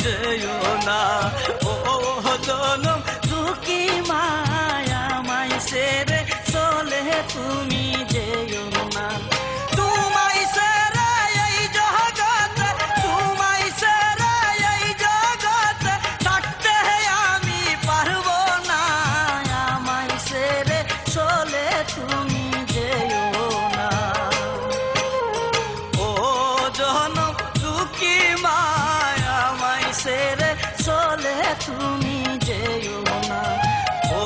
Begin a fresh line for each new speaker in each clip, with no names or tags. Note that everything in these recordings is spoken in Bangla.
যেও না। ও জনম দুঃখী মায়া মাই সেরে চলে তুমি যেও না। তোমায় সেরে এই জগতে, তোমায় সেরে এই জগতে থাকতে আমি পারবো না। আমায় সেরে চলে তুমি যেও না। ও জনম দুঃখী মায়া মাই সেরে চলে তুমি যেও না। ও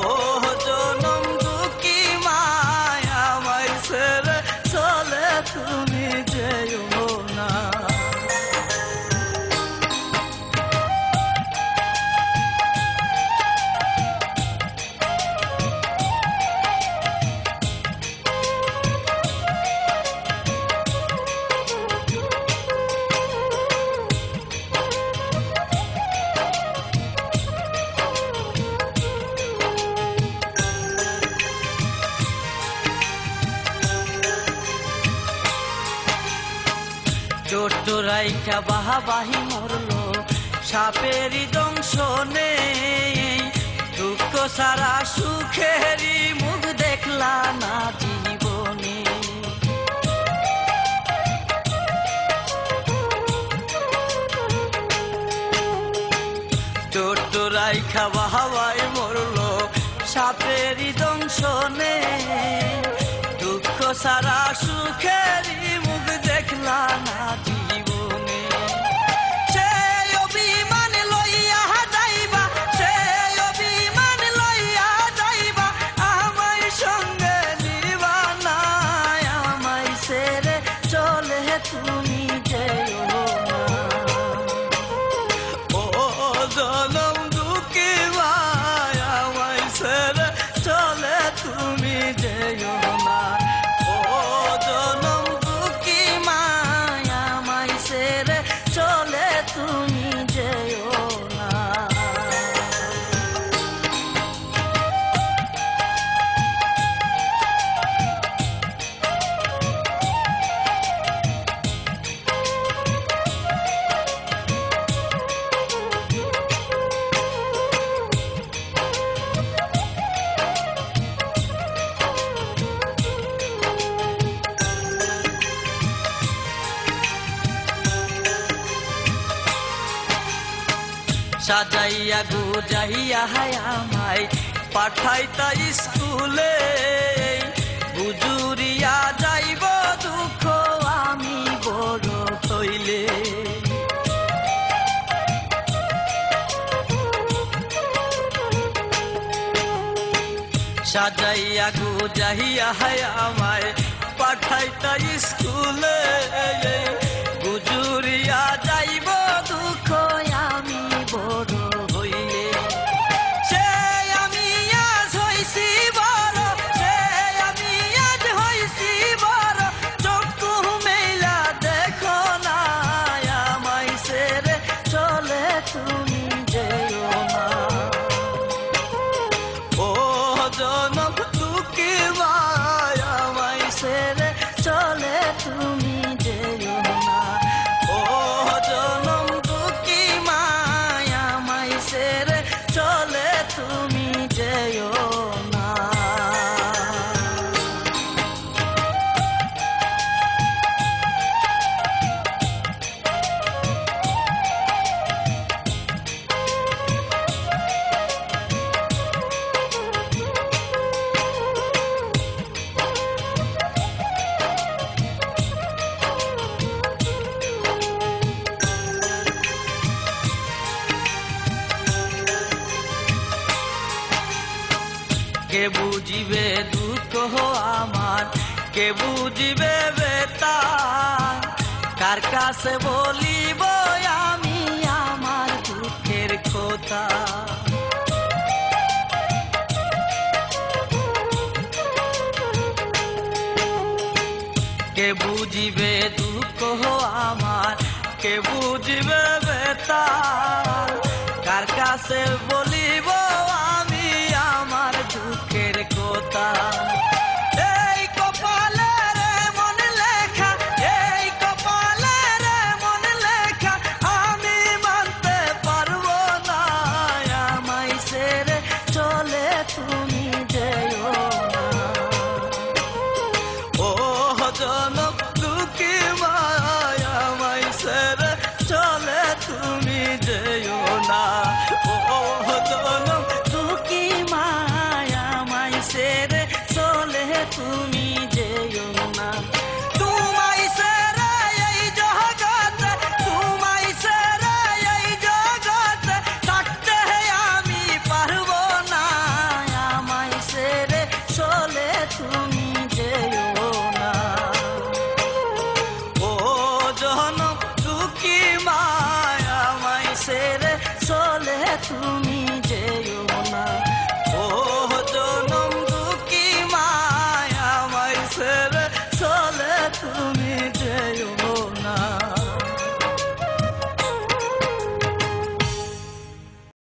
জনম দুঃখী মায়া মাই সেরে চলে তুমি যেও না। চোটরাইকা বাহাবাহি মরলো সাপেরই দংশনে। দুঃখ সারা সুখেরই মুখ দেখলা না জীবনে। চোটরাইকা বাহাবাহি মরলো সাপেরই দংশনে। দুঃখ সারা সুখেরই মুখ দেখলা না জীবনে। সেই অভিমান লইয়া যাইবা, সেই অভিমান লইয়া যাইবা, আমায় সঙ্গে নিবা না। আমায় ছেড়ে চলে তুমি যেও না। ও জনম দুঃখী মায়া আমায় ছেড়ে চলে তুমি যেও না। ও জনম দুঃখী মায়া আমায় ছেড়ে চলে তুমি যেও না। সাজাইয়া গুজাইয়া আমায় পাঠাইতা স্কুলে। বুজুরিয়া যাইব দুঃখ আমি বড় হইলে। সাজাইয়া গুজাইয়া আমায় পাঠাইতা স্কুলে। বুজুরিয়া যাইব দুঃখ আমি বড় হইলে। সে আমি আজ হইছি বড়, সে আমি আজ হইছি বড়, চক্ষু মেলা দেখো না। আমায় ছেড়ে চলে তুমি যেও না। ও জনম দুঃখী মায়া আমায় ছেড়ে চলে তুমি যেও না। ও জনম দুঃখী মায়া আমায় ছেড়ে চলে তুমি যেও না। কে বুঝিবে দুঃখ আমার, কে বুঝিবে বেতা, কার কাছে বলিব আমি আমার দুঃখের কথা। কে বুঝিবে দুঃখ আমার, কে বুঝিবে বেতা, কার কাছে বলিব